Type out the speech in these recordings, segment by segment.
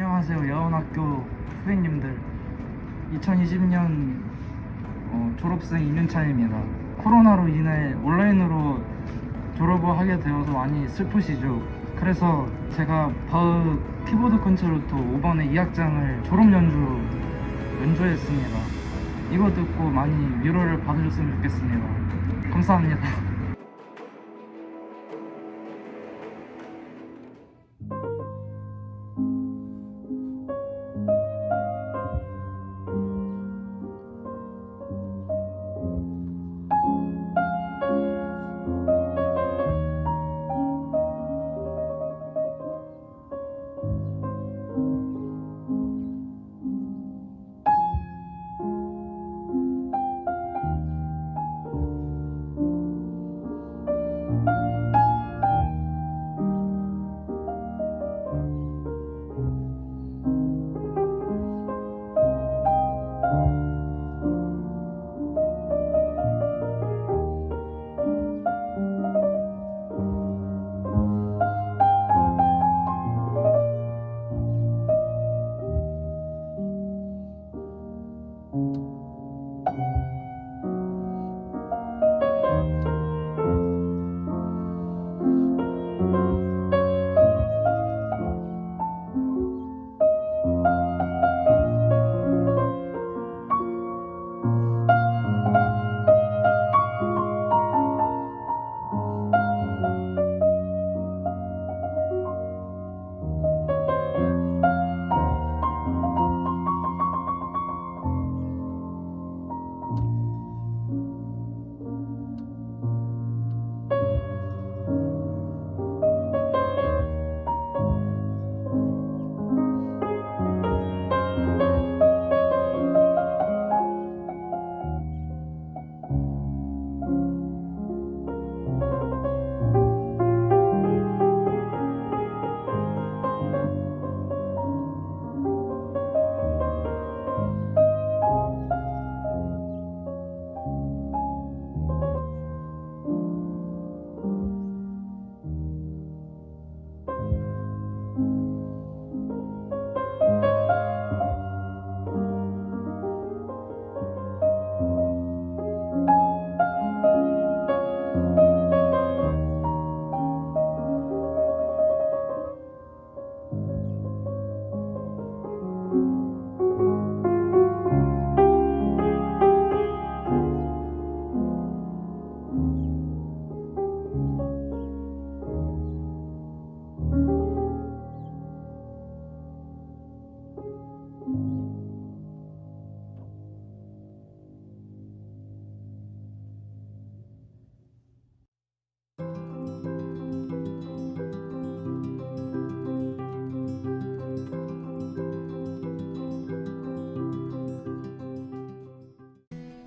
안녕하세요. 여원학교 선생님들. 2020년 졸업생 임윤찬입니다. 코로나로 인해 온라인으로 졸업을 하게 되어서 많이 슬프시죠. 그래서 제가 바흐 키보드 콘체르토 5번의 2악장을 졸업 연주했습니다. 이거 듣고 많이 위로를 받으셨으면 좋겠습니다. 감사합니다.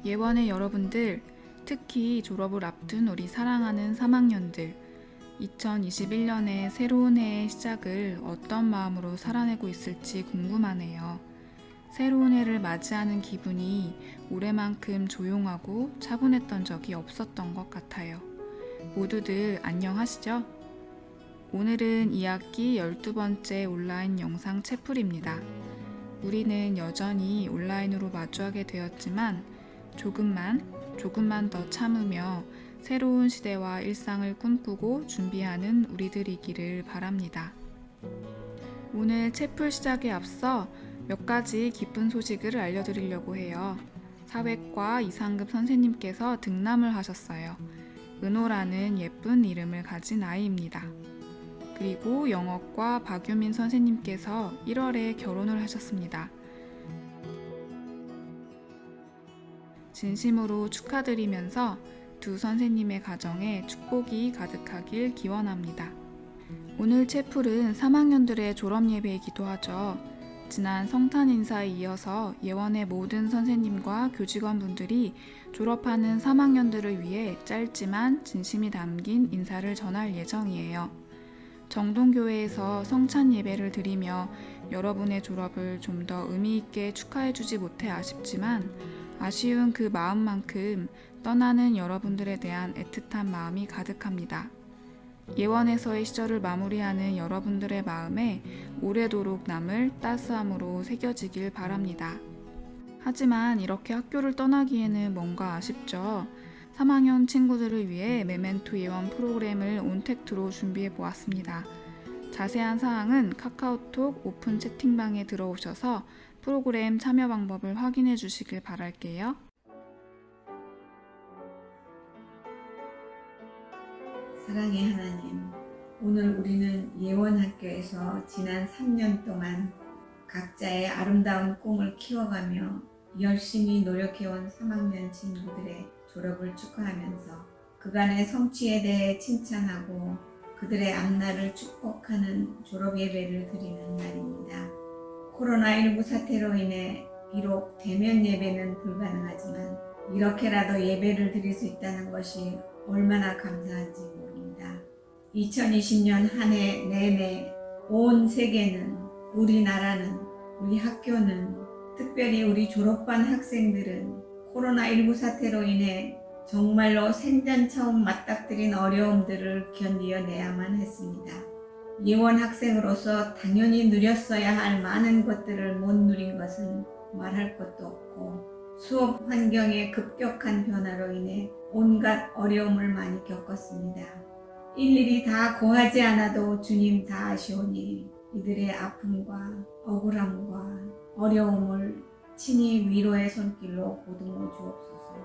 예원의 여러분들, 특히 졸업을 앞둔 우리 사랑하는 3학년들, 2021년의 새로운 해의 시작을 어떤 마음으로 살아내고 있을지 궁금하네요. 새로운 해를 맞이하는 기분이 올해만큼 조용하고 차분했던 적이 없었던 것 같아요. 모두들 안녕하시죠? 오늘은 2학기 12번째 온라인 영상 채플입니다. 우리는 여전히 온라인으로 마주하게 되었지만 조금만 더 참으며 새로운 시대와 일상을 꿈꾸고 준비하는 우리들이기를 바랍니다. 오늘 채플 시작에 앞서 몇 가지 기쁜 소식을 알려드리려고 해요. 사회과 이상급 선생님께서 등남을 하셨어요. 은호라는 예쁜 이름을 가진 아이입니다. 그리고 영어과 박유민 선생님께서 1월에 결혼을 하셨습니다. 진심으로 축하드리면서 두 선생님의 가정에 축복이 가득하길 기원합니다. 오늘 채플은 3학년들의 졸업 예배이기도 하죠. 지난 성탄 인사에 이어서 예원의 모든 선생님과 교직원분들이 졸업하는 3학년들을 위해 짧지만 진심이 담긴 인사를 전할 예정이에요. 정동교회에서 성찬 예배를 드리며 여러분의 졸업을 좀 더 의미 있게 축하해주지 못해 아쉽지만 아쉬운 그 마음만큼 떠나는 여러분들에 대한 애틋한 마음이 가득합니다. 예원에서의 시절을 마무리하는 여러분들의 마음에 오래도록 남을 따스함으로 새겨지길 바랍니다. 하지만 이렇게 학교를 떠나기에는 뭔가 아쉽죠. 3학년 친구들을 위해 메멘토 예원 프로그램을 온택트로 준비해 보았습니다. 자세한 사항은 카카오톡 오픈 채팅방에 들어오셔서 프로그램 참여 방법을 확인해 주시길 바랄게요. 사랑의 하나님, 오늘 우리는 예원학교에서 지난 3년 동안 각자의 아름다운 꿈을 키워가며 열심히 노력해온 3학년 친구들의 졸업을 축하하면서 그간의 성취에 대해 칭찬하고 그들의 앞날을 축복하는 졸업 예배를 드리는 날입니다. 코로나19 사태로 인해 비록 대면 예배는 불가능하지만 이렇게라도 예배를 드릴 수 있다는 것이 얼마나 감사한지 모릅니다. 2020년 한 해 내내 온 세계는, 우리나라는, 우리 학교는, 특별히 우리 졸업반 학생들은 코로나19 사태로 인해 정말로 생전 처음 맞닥뜨린 어려움들을 견디어내야만 했습니다. 예원 학생으로서 당연히 누렸어야 할 많은 것들을 못 누린 것은 말할 것도 없고, 수업 환경의 급격한 변화로 인해 온갖 어려움을 많이 겪었습니다. 일일이 다 고하지 않아도 주님 다 아시오니 이들의 아픔과 억울함과 어려움을 친히 위로의 손길로 보듬어 주옵소서.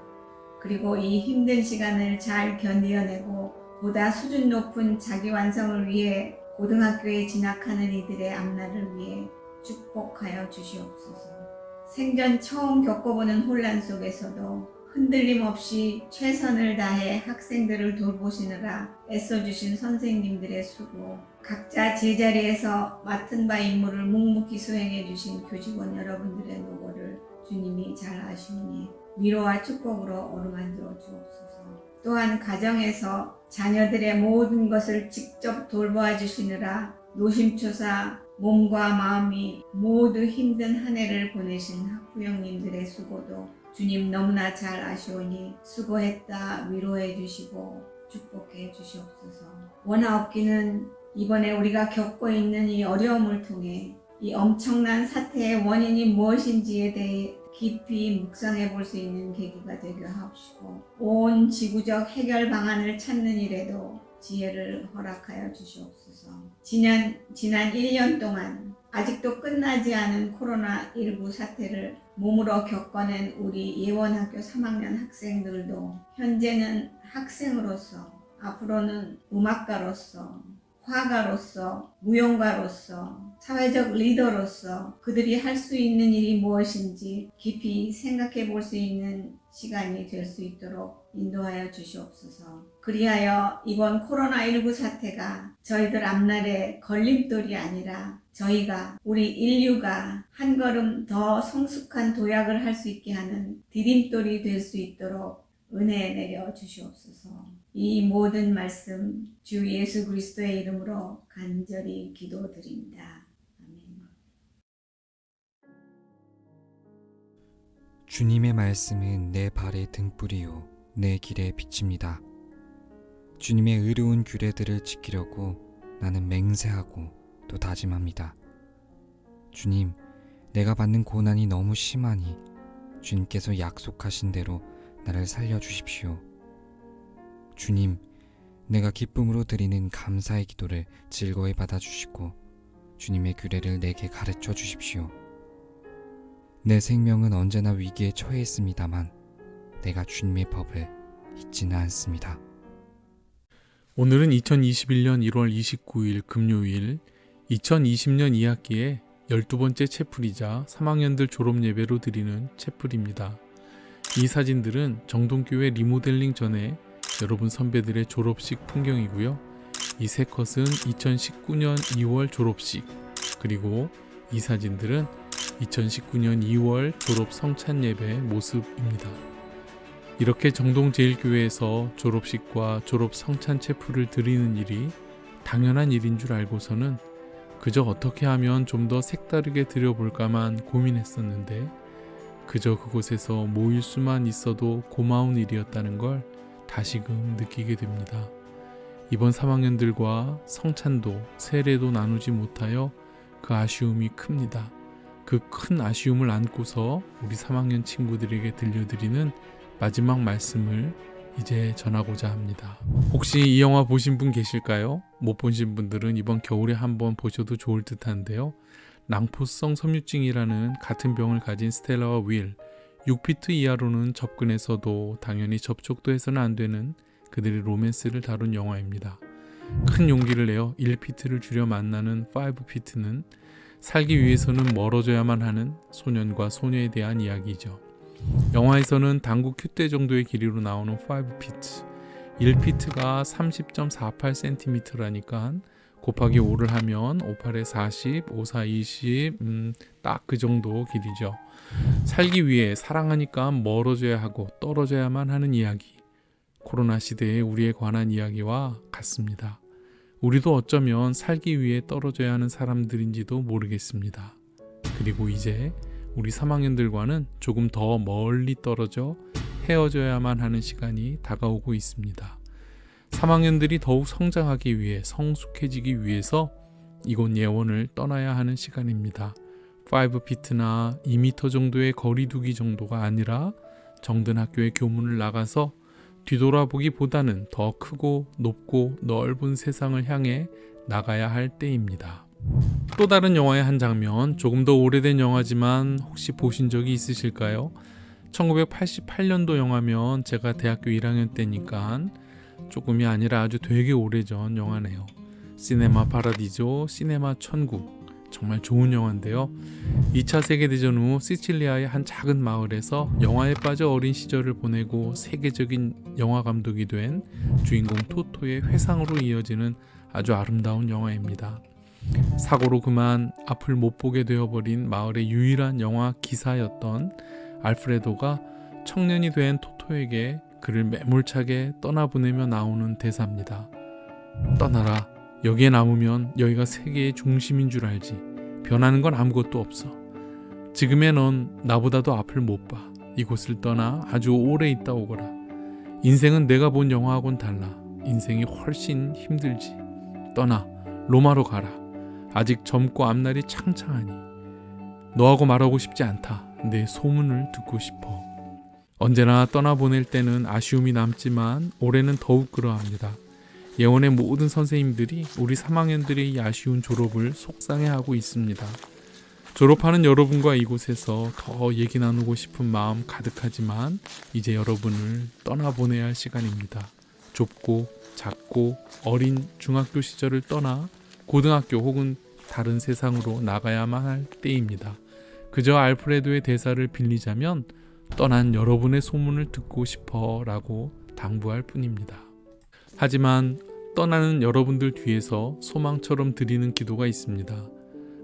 그리고 이 힘든 시간을 잘 견디어내고 보다 수준 높은 자기 완성을 위해 고등학교에 진학하는 이들의 앞날을 위해 축복하여 주시옵소서. 생전 처음 겪어보는 혼란 속에서도 흔들림 없이 최선을 다해 학생들을 돌보시느라 애써주신 선생님들의 수고, 각자 제자리에서 맡은 바 임무를 묵묵히 수행해 주신 교직원 여러분들의 노고를 주님이 잘 아시오니 위로와 축복으로 어루만져 주옵소서. 또한 가정에서 자녀들의 모든 것을 직접 돌보아 주시느라 노심초사 몸과 마음이 모두 힘든 한 해를 보내신 학부형님들의 수고도 주님 너무나 잘 아시오니 수고했다 위로해 주시고 축복해 주시옵소서. 원하옵기는 이번에 우리가 겪고 있는 이 어려움을 통해 이 엄청난 사태의 원인이 무엇인지에 대해 깊이 묵상해 볼 수 있는 계기가 되게 하옵시고, 온 지구적 해결 방안을 찾는 일에도 지혜를 허락하여 주시옵소서. 지난 1년 동안 아직도 끝나지 않은 코로나19 사태를 몸으로 겪어낸 우리 예원학교 3학년 학생들도 현재는 학생으로서, 앞으로는 음악가로서, 화가로서, 무용가로서, 사회적 리더로서 그들이 할 수 있는 일이 무엇인지 깊이 생각해 볼 수 있는 시간이 될 수 있도록 인도하여 주시옵소서. 그리하여 이번 코로나19 사태가 저희들 앞날의 걸림돌이 아니라 저희가, 우리 인류가 한 걸음 더 성숙한 도약을 할 수 있게 하는 디딤돌이 될 수 있도록 은혜 내려 주시옵소서. 이 모든 말씀 주 예수 그리스도의 이름으로 간절히 기도드립니다. 아멘. 주님의 말씀은 내 발의 등불이요 내 길의 빛입니다. 주님의 의로운 규례들을 지키려고 나는 맹세하고 또 다짐합니다. 주님, 내가 받는 고난이 너무 심하니 주님께서 약속하신 대로 나를 살려주십시오. 주님, 내가 기쁨으로 드리는 감사의 기도를 즐거이 받아주시고 주님의 규례를 내게 가르쳐 주십시오. 내 생명은 언제나 위기에 처해 있습니다만 내가 주님의 법을 잊지는 않습니다. 오늘은 2021년 1월 29일 금요일 2020년 2학기에 12번째 채플이자 3학년들 졸업예배로 드리는 채플입니다. 이 사진들은 정동교회 리모델링 전에 여러분 선배들의 졸업식 풍경이고요. 이 세 컷은 2019년 2월 졸업식, 그리고 이 사진들은 2019년 2월 졸업 성찬 예배 모습입니다. 이렇게 정동제일교회에서 졸업식과 졸업 성찬 채플을 드리는 일이 당연한 일인 줄 알고서는 그저 어떻게 하면 좀 더 색다르게 드려볼까만 고민했었는데, 그저 그곳에서 모일 수만 있어도 고마운 일이었다는 걸 다시금 느끼게 됩니다. 이번 3학년들과 성찬도 세례도 나누지 못하여 그 아쉬움이 큽니다. 그 큰 아쉬움을 안고서 우리 3학년 친구들에게 들려드리는 마지막 말씀을 이제 전하고자 합니다. 혹시 이 영화 보신 분 계실까요? 못 보신 분들은 이번 겨울에 한번 보셔도 좋을 듯한데요. 낭포성 섬유증이라는 같은 병을 가진 스텔라와 윌, 6피트 이하로는 접근해서도 당연히 접촉도 해서는 안 되는 그들의 로맨스를 다룬 영화입니다. 큰 용기를 내어 1피트를 줄여 만나는 5피트는 살기 위해서는 멀어져야만 하는 소년과 소녀에 대한 이야기죠. 영화에서는 당구 큐대 정도의 길이로 나오는 5피트, 1피트가 30.48cm라니까 곱하기 5를 하면 58에 40, 54, 20, 딱 그 정도 길이죠. 살기 위해 사랑하니까 멀어져야 하고 떨어져야만 하는 이야기. 코로나 시대에 우리에 관한 이야기와 같습니다. 우리도 어쩌면 살기 위해 떨어져야 하는 사람들인지도 모르겠습니다. 그리고 이제 우리 3학년들과는 조금 더 멀리 떨어져 헤어져야만 하는 시간이 다가오고 있습니다. 3학년들이 더욱 성장하기 위해 성숙해지기 위해서 이곳 예원을 떠나야 하는 시간입니다. 5피트나 2m 정도의 거리두기 정도가 아니라 정든 학교의 교문을 나가서 뒤돌아보기보다는 더 크고 높고 넓은 세상을 향해 나가야 할 때입니다. 또 다른 영화의 한 장면, 조금 더 오래된 영화지만 혹시 보신 적이 있으실까요? 1988년도 영화면 제가 대학교 1학년 때니까 조금이 아니라 아주 되게 오래전 영화네요. 시네마 파라디조, 시네마 천국. 정말 좋은 영화인데요. 2차 세계대전 후 시칠리아의 한 작은 마을에서 영화에 빠져 어린 시절을 보내고 세계적인 영화 감독이 된 주인공 토토의 회상으로 이어지는 아주 아름다운 영화입니다. 사고로 그만 앞을 못 보게 되어버린 마을의 유일한 영화 기사였던 알프레도가 청년이 된 토토에게 그를 매몰차게 떠나보내며 나오는 대사입니다. 떠나라. 여기에 남으면 여기가 세계의 중심인 줄 알지. 변하는 건 아무것도 없어. 지금의 넌 나보다도 앞을 못 봐. 이곳을 떠나 아주 오래 있다 오거라. 인생은 내가 본 영화하고는 달라. 인생이 훨씬 힘들지. 떠나. 로마로 가라. 아직 젊고 앞날이 창창하니. 너하고 말하고 싶지 않다. 내 소문을 듣고 싶어. 언제나 떠나보낼 때는 아쉬움이 남지만 올해는 더욱 그러합니다. 예원의 모든 선생님들이 우리 3학년들의 이 아쉬운 졸업을 속상해하고 있습니다. 졸업하는 여러분과 이곳에서 더 얘기 나누고 싶은 마음 가득하지만 이제 여러분을 떠나보내야 할 시간입니다. 좁고 작고 어린 중학교 시절을 떠나 고등학교 혹은 다른 세상으로 나가야만 할 때입니다. 그저 알프레도의 대사를 빌리자면 떠난 여러분의 소문을 듣고 싶어 라고 당부할 뿐입니다. 하지만 떠나는 여러분들 뒤에서 소망처럼 드리는 기도가 있습니다.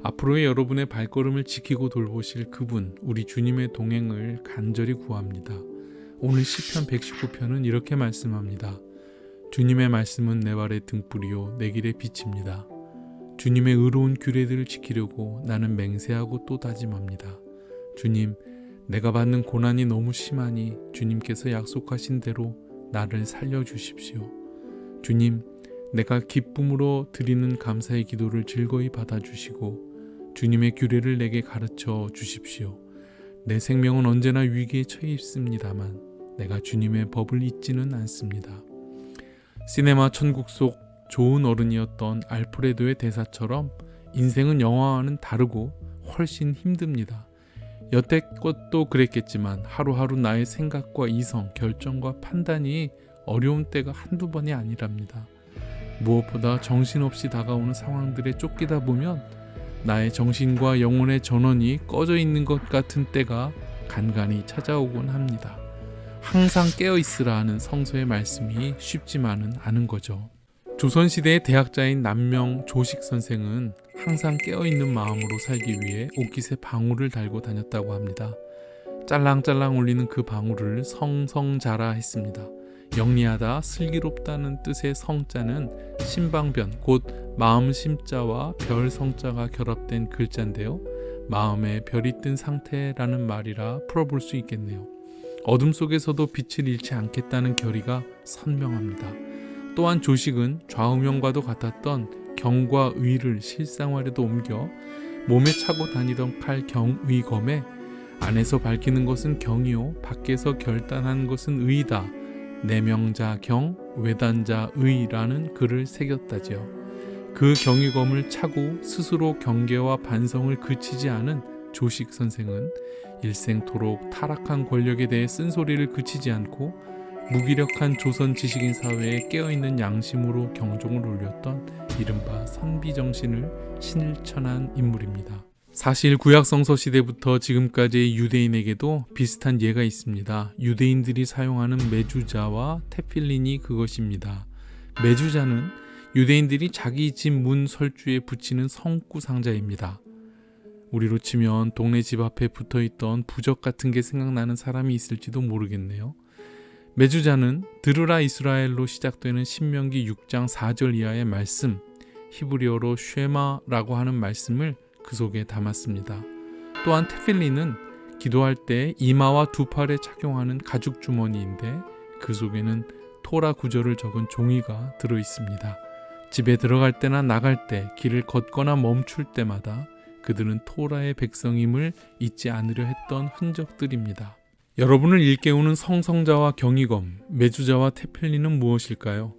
앞으로의 여러분의 발걸음을 지키고 돌보실 그분, 우리 주님의 동행을 간절히 구합니다. 오늘 시편 119편은 이렇게 말씀합니다. 주님의 말씀은 내 발의 등불이요 내 길의 빛입니다. 주님의 의로운 규례들을 지키려고 나는 맹세하고 또 다짐합니다. 주님, 내가 받는 고난이 너무 심하니 주님께서 약속하신 대로 나를 살려주십시오. 주님, 내가 기쁨으로 드리는 감사의 기도를 즐거이 받아주시고 주님의 규례를 내게 가르쳐 주십시오. 내 생명은 언제나 위기에 처해 있습니다만 내가 주님의 법을 잊지는 않습니다. 시네마 천국 속 좋은 어른이었던 알프레도의 대사처럼 인생은 영화와는 다르고 훨씬 힘듭니다. 여태껏도 그랬겠지만 하루하루 나의 생각과 이성, 결정과 판단이 어려운 때가 한두 번이 아니랍니다. 무엇보다 정신없이 다가오는 상황들에 쫓기다 보면 나의 정신과 영혼의 전원이 꺼져 있는 것 같은 때가 간간히 찾아오곤 합니다. 항상 깨어있으라 하는 성서의 말씀이 쉽지만은 않은 거죠. 조선시대의 대학자인 남명 조식 선생은 항상 깨어있는 마음으로 살기 위해 옷깃에 방울을 달고 다녔다고 합니다. 짤랑짤랑 울리는 그 방울을 성성자라 했습니다. 영리하다, 슬기롭다는 뜻의 성자는 신방변, 곧 마음 심자와 별 성자가 결합된 글자인데요. 마음에 별이 뜬 상태라는 말이라 풀어볼 수 있겠네요. 어둠 속에서도 빛을 잃지 않겠다는 결의가 선명합니다. 또한 조식은 좌우명과도 같았던 경과 의를 실상화로도 옮겨 몸에 차고 다니던 칼 경의검에 안에서 밝히는 것은 경이요 밖에서 결단하는 것은 의이다. 내명자 경, 외단자 의라는 글을 새겼다지요. 그 경의검을 차고 스스로 경계와 반성을 그치지 않은 조식 선생은 일생토록 타락한 권력에 대해 쓴소리를 그치지 않고 무기력한 조선 지식인 사회에 깨어있는 양심으로 경종을 울렸던 이른바 선비정신을 실천한 인물입니다. 사실 구약성서 시대부터 지금까지의 유대인에게도 비슷한 예가 있습니다. 유대인들이 사용하는 메주자와 테필린이 그것입니다. 메주자는 유대인들이 자기 집 문 설주에 붙이는 성구 상자입니다. 우리로 치면 동네 집 앞에 붙어있던 부적 같은 게 생각나는 사람이 있을지도 모르겠네요. 메주자는 들으라 이스라엘로 시작되는 신명기 6장 4절 이하의 말씀, 히브리어로 쉐마라고 하는 말씀을 그 속에 담았습니다. 또한 테필린은 기도할 때 이마와 두 팔에 착용하는 가죽 주머니인데 그 속에는 토라 구절을 적은 종이가 들어 있습니다. 집에 들어갈 때나 나갈 때, 길을 걷거나 멈출 때마다 그들은 토라의 백성임을 잊지 않으려 했던 흔적들입니다. 여러분을 일깨우는 성성자와 경이검, 메주자와 테필린은 무엇일까요?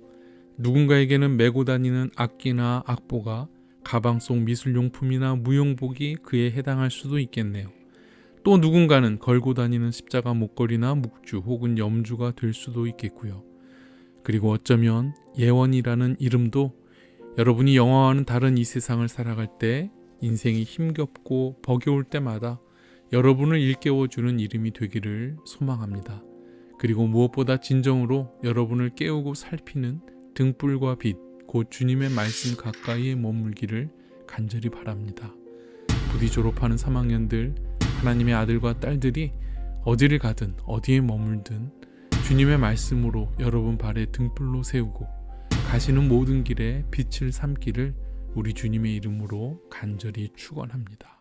누군가에게는 메고 다니는 악기나 악보가 가방 속 미술용품이나 무용복이 그에 해당할 수도 있겠네요. 또 누군가는 걸고 다니는 십자가 목걸이나 묵주 혹은 염주가 될 수도 있겠고요. 그리고 어쩌면 예원이라는 이름도 여러분이 영화와는 다른 이 세상을 살아갈 때 인생이 힘겹고 버거울 때마다 여러분을 일깨워주는 이름이 되기를 소망합니다. 그리고 무엇보다 진정으로 여러분을 깨우고 살피는 등불과 빛, 곧 주님의 말씀 가까이에 머물기를 간절히 바랍니다. 부디 졸업하는 3학년들, 하나님의 아들과 딸들이 어디를 가든 어디에 머물든 주님의 말씀으로 여러분 발에 등불로 세우고 가시는 모든 길에 빛을 삼기를 우리 주님의 이름으로 간절히 축원합니다.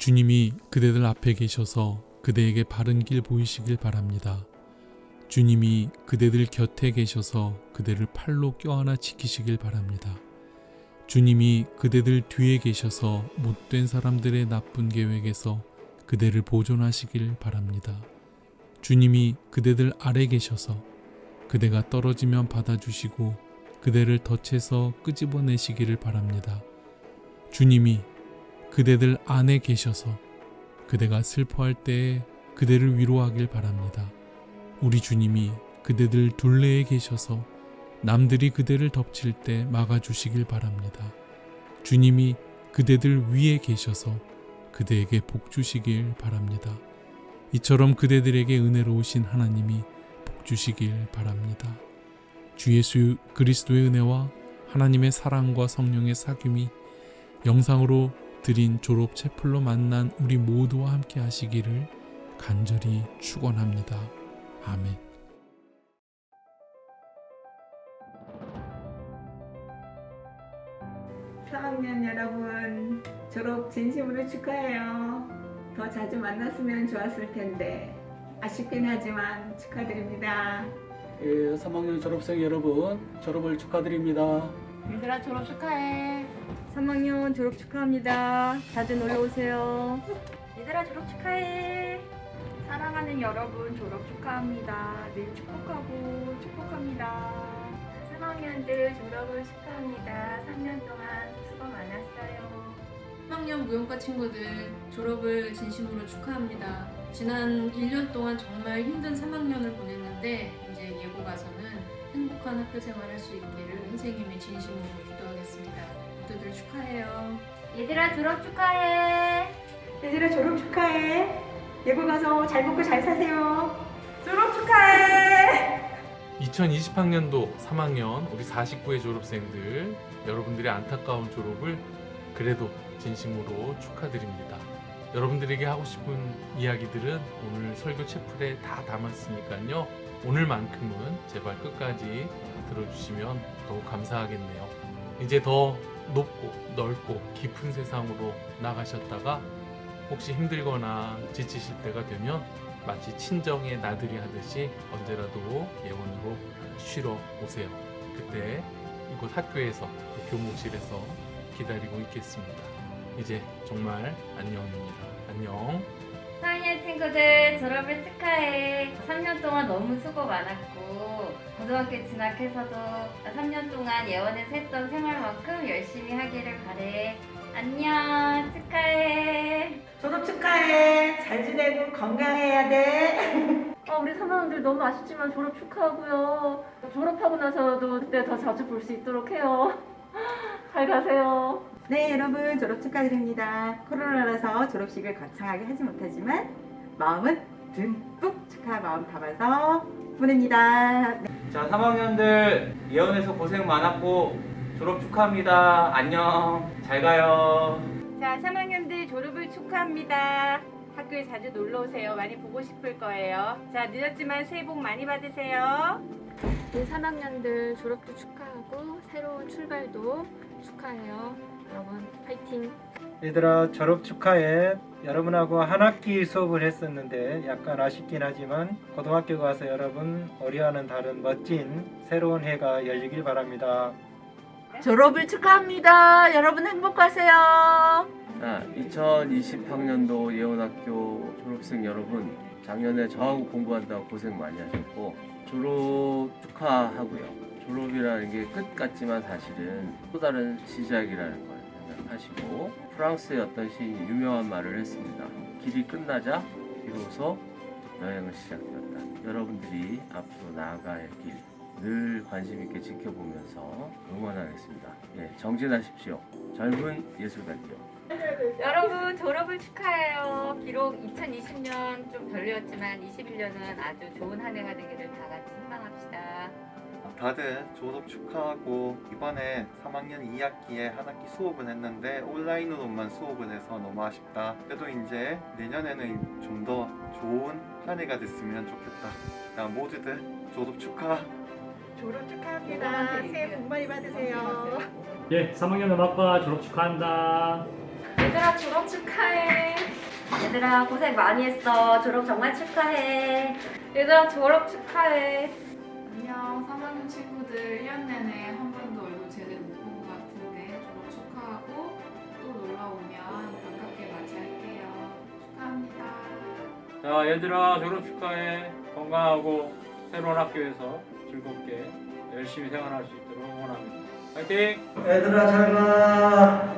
주님이 그대들 앞에 계셔서 그대에게 바른 길 보이시길 바랍니다. 주님이 그대들 곁에 계셔서 그대를 팔로 껴안아 지키시길 바랍니다. 주님이 그대들 뒤에 계셔서 못된 사람들의 나쁜 계획에서 그대를 보존하시길 바랍니다. 주님이 그대들 아래 계셔서 그대가 떨어지면 받아주시고 그대를 덫에서 끄집어내시기를 바랍니다. 주님이 그대들 안에 계셔서 그대가 슬퍼할 때에 그대를 위로하길 바랍니다. 우리 주님이 그대들 둘레에 계셔서 남들이 그대를 덮칠 때 막아주시길 바랍니다. 주님이 그대들 위에 계셔서 그대에게 복 주시길 바랍니다. 이처럼 그대들에게 은혜로우신 하나님이 복 주시길 바랍니다. 주 예수 그리스도의 은혜와 하나님의 사랑과 성령의 사귐이 영상으로 드린 졸업 채플로 만난 우리 모두와 함께 하시기를 간절히 축원합니다. 아멘. 사학년 여러분, 졸업 진심으로 축하해요. 더 자주 만났으면 좋았을 텐데 아쉽긴 하지만 축하드립니다. 예, 3학년 졸업생 여러분, 졸업을 축하드립니다. 얘들아 졸업 축하해. 3학년 졸업 축하합니다. 자주 놀러 오세요. 얘들아 졸업 축하해. 사랑하는 여러분 졸업 축하합니다. 늘 축복하고 축복합니다. 3학년들 졸업을 축하합니다. 3년 동안 수고 많았어요. 3학년 무용과 친구들 졸업을 진심으로 축하합니다. 지난 1년 동안 정말 힘든 3학년을 보냈는데 이제 예고 가서는 행복한 학교 생활할 수 있기를 선생님이 진심으로 기도하겠습니다. 모두들 축하해요. 얘들아 졸업 축하해. 얘들아 졸업 축하해. 예고 가서 잘 먹고 잘 사세요. 졸업 축하해. 2020학년도 3학년 우리 49회 졸업생들 여러분들의 안타까운 졸업을 그래도 진심으로 축하드립니다. 여러분들에게 하고 싶은 이야기들은 오늘 설교 채플에 다 담았으니까요. 오늘만큼은 제발 끝까지 들어주시면 더욱 감사하겠네요. 이제 더 높고 넓고 깊은 세상으로 나가셨다가 혹시 힘들거나 지치실 때가 되면 마치 친정의 나들이 하듯이 언제라도 예원으로 쉬러 오세요. 그때 이곳 학교에서 또 교무실에서 기다리고 있겠습니다. 이제 정말 안녕입니다. 안녕. 4학년 친구들 졸업을 축하해. 3년 동안 너무 수고 많았고 고등학교 진학해서도 3년 동안 예원에서 했던 생활만큼 열심히 하기를 바래. 안녕 축하해. 졸업 축하해. 잘 지내고 건강해야 돼. 우리 3학년들 너무 아쉽지만 졸업 축하하고요. 졸업하고 나서도 그때 더 자주 볼 수 있도록 해요. 잘 가세요. 네, 여러분 졸업 축하드립니다. 코로나라서 졸업식을 거창하게 하지 못하지만 마음은 듬뿍 축하 마음 담아서 보냅니다. 자, 3학년들 예원에서 고생 많았고 졸업 축하합니다. 안녕. 잘 가요. 자, 3학년들 졸업을 축하합니다. 학교에 자주 놀러 오세요. 많이 보고 싶을 거예요. 자, 늦었지만 새해 복 많이 받으세요. 우리 3학년들 졸업도 축하하고 새로운 출발도 축하해요. 여러분 파이팅! 얘들아 졸업 축하해. 여러분하고 한 학기 수업을 했었는데 약간 아쉽긴 하지만 고등학교 가서 여러분 올해와는 다른 멋진 새로운 해가 열리길 바랍니다. 졸업을 축하합니다. 여러분 행복하세요. 자, 2020학년도 예원학교 졸업생 여러분, 작년에 저하고 공부한다고 고생 많이 하셨고 졸업 축하하고요. 졸업이라는 게 끝 같지만 사실은 또 다른 시작이라는 걸 생각하시고, 프랑스의 어떤 시인이 유명한 말을 했습니다. 길이 끝나자 비로소 여행을 시작되었다. 여러분들이 앞으로 나아갈 길 늘 관심 있게 지켜보면서 응원하겠습니다. 예, 정진하십시오. 젊은 예술가교. 여러분 졸업을 축하해요. 비록 2020년 좀 별로였지만 21년은 아주 좋은 한 해가 되기를 다 같이 희망합시다. 다들 졸업 축하하고, 이번에 3학년 2학기에 한 학기 수업을 했는데 온라인으로만 수업을 해서 너무 아쉽다. 그래도 이제 내년에는 좀 더 좋은 한 해가 됐으면 좋겠다. 자, 모두들 졸업 축하. 졸업 축하합니다. 새해 복 많이 받으세요. 예, 3학년 음악과 졸업 축하한다. 네, 얘들아 졸업 축하해. 얘들아 고생 많이 했어. 졸업 정말 축하해. 얘들아 졸업 축하해. 안녕 3학년 친구들 1년 내내 한 번도 얼굴 제대로 못 본 것 같은데 졸업 축하하고 또 놀러 오면 반갑게 맞이할게요. 축하합니다. 자, 얘들아 졸업 축하해. 건강하고 새로운 학교에서 즐겁게 열심히 생활할 수 있도록 응원합니다. 파이팅! 얘들아 잘가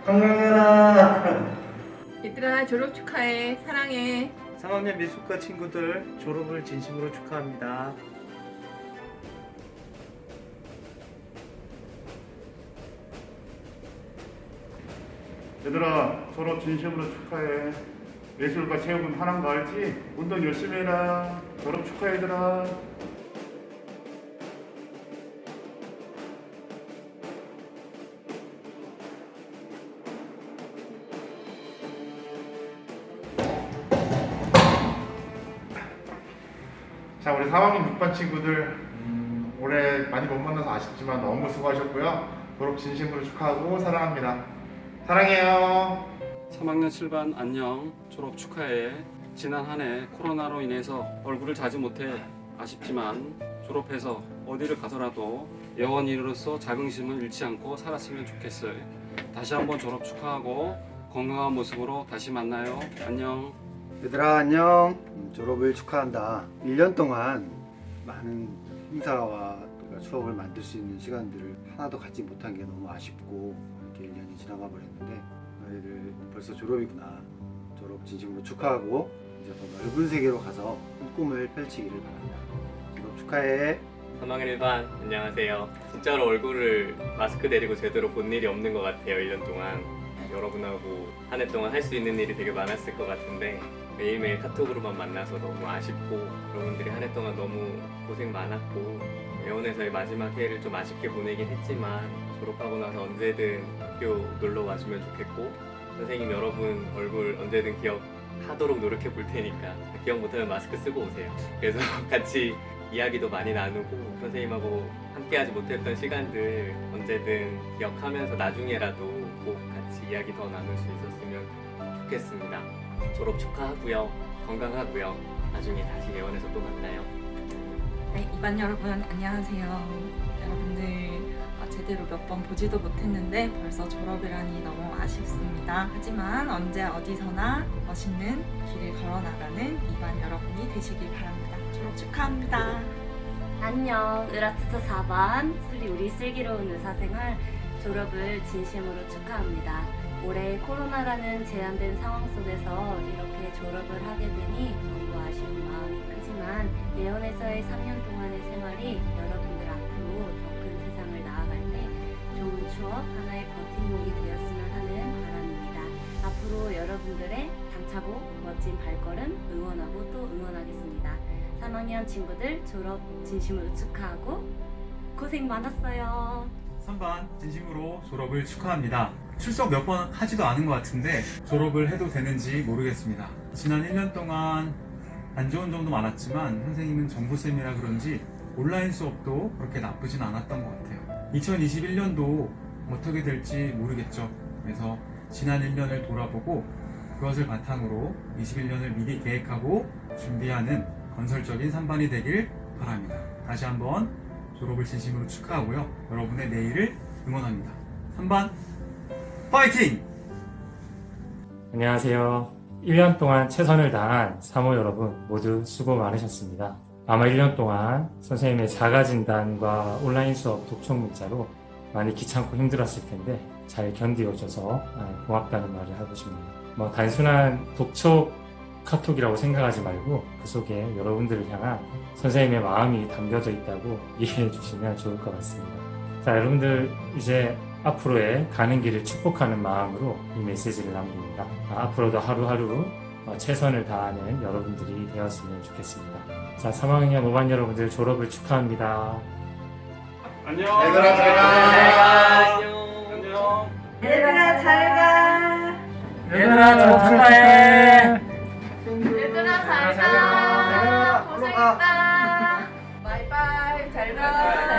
건강해라. 얘들아 졸업 축하해. 사랑해. 3학년 미술과 친구들 졸업을 진심으로 축하합니다. 얘들아 졸업 진심으로 축하해. 예술과 체육은 하나인 거 알지? 운동 열심히 해라. 졸업 축하해 얘들아. 자, 우리 3학년 6반 친구들 올해 많이 못 만나서 아쉽지만 너무 수고하셨고요. 졸업 진심으로 축하하고 사랑합니다. 사랑해요. 3학년 7반 안녕. 졸업 축하해. 지난 한 해 코로나로 인해서 얼굴을 자주 못해 아쉽지만 졸업해서 어디를 가서라도 여원인으로서 자긍심을 잃지 않고 살았으면 좋겠어요. 다시 한번 졸업 축하하고 건강한 모습으로 다시 만나요. 안녕. 얘들아 안녕. 졸업을 축하한다. 1년 동안 많은 행사와 추억을 만들 수 있는 시간들을 하나도 갖지 못한 게 너무 아쉽고 이렇게 1년이 지나가 버렸는데 너희들 벌써 졸업이구나. 졸업 진심으로 축하하고 이제 더 넓은 세계로 가서 큰 꿈을 펼치기를 바란다. 졸업 축하해. 3학년 1반 안녕하세요. 진짜로 얼굴을 마스크 내리고 제대로 본 일이 없는 것 같아요. 1년 동안 여러분하고 한 해 동안 할 수 있는 일이 되게 많았을 것 같은데 매일매일 카톡으로만 만나서 너무 아쉽고 여러분들이 한 해 동안 너무 고생 많았고 예원에서의 마지막 해를 좀 아쉽게 보내긴 했지만 졸업하고 나서 언제든 학교 놀러 와주면 좋겠고 선생님 여러분 얼굴 언제든 기억하도록 노력해 볼 테니까 기억 못하면 마스크 쓰고 오세요. 그래서 같이 이야기도 많이 나누고 선생님하고 함께하지 못했던 시간들 언제든 기억하면서 나중에라도 꼭 같이 이야기 더 나눌 수 있었으면 좋겠습니다. 졸업 축하하고요. 건강하고요. 나중에 다시 예원에서 또 만나요. 네, 2반 여러분 안녕하세요. 여러분들 제대로 몇 번 보지도 못했는데 벌써 졸업이라니 너무 아쉽습니다. 하지만 언제 어디서나 멋있는 길을 걸어나가는 2반 여러분이 되시길 바랍니다. 졸업 축하합니다. 안녕. 으라트스 4반 우리 슬기로운 의사생활 졸업을 진심으로 축하합니다. 올해 코로나라는 제한된 상황 속에서 이렇게 졸업을 하게 되니 너무 아쉬운 마음이 크지만 예원에서의 3년 동안의 생활이 여러분들 앞으로 더 큰 세상을 나아갈 때 좋은 추억 하나의 버팀목이 되었으면 하는 바람입니다. 앞으로 여러분들의 당차고 멋진 발걸음 응원하고 또 응원하겠습니다. 3학년 친구들 졸업 진심으로 축하하고 고생 많았어요. 3반 진심으로 졸업을 축하합니다. 출석 몇 번 하지도 않은 것 같은데 졸업을 해도 되는지 모르겠습니다. 지난 1년 동안 안 좋은 점도 많았지만 선생님은 정보쌤이라 그런지 온라인 수업도 그렇게 나쁘진 않았던 것 같아요. 2021년도 어떻게 될지 모르겠죠. 그래서 지난 1년을 돌아보고 그것을 바탕으로 21년을 미리 계획하고 준비하는 건설적인 3반이 되길 바랍니다. 다시 한번 졸업을 진심으로 축하하고요. 여러분의 내일을 응원합니다. 3반 파이팅! 안녕하세요. 1년 동안 최선을 다한 3호 여러분 모두 수고 많으셨습니다. 아마 1년 동안 선생님의 자가진단과 온라인 수업 독촉 문자로 많이 귀찮고 힘들었을 텐데 잘 견디어줘서 고맙다는 말을 하고 싶네요. 단순한 독촉 카톡이라고 생각하지 말고 그 속에 여러분들을 향한 선생님의 마음이 담겨져 있다고 이해해 주시면 좋을 것 같습니다. 자, 여러분들 이제 앞으로의 가는 길을 축복하는 마음으로 이 메시지를 남깁니다. 앞으로도 하루하루 최선을 다하는 여러분들이 되었으면 좋겠습니다. 자, 3학년 5반 여러분들 졸업을 축하합니다. 안녕. 얘들아 잘 가. 안녕. 얘들아 잘가. 얘들아 졸업 축하해. 얘들아 잘가. 고생했다. 바이바이. 잘가.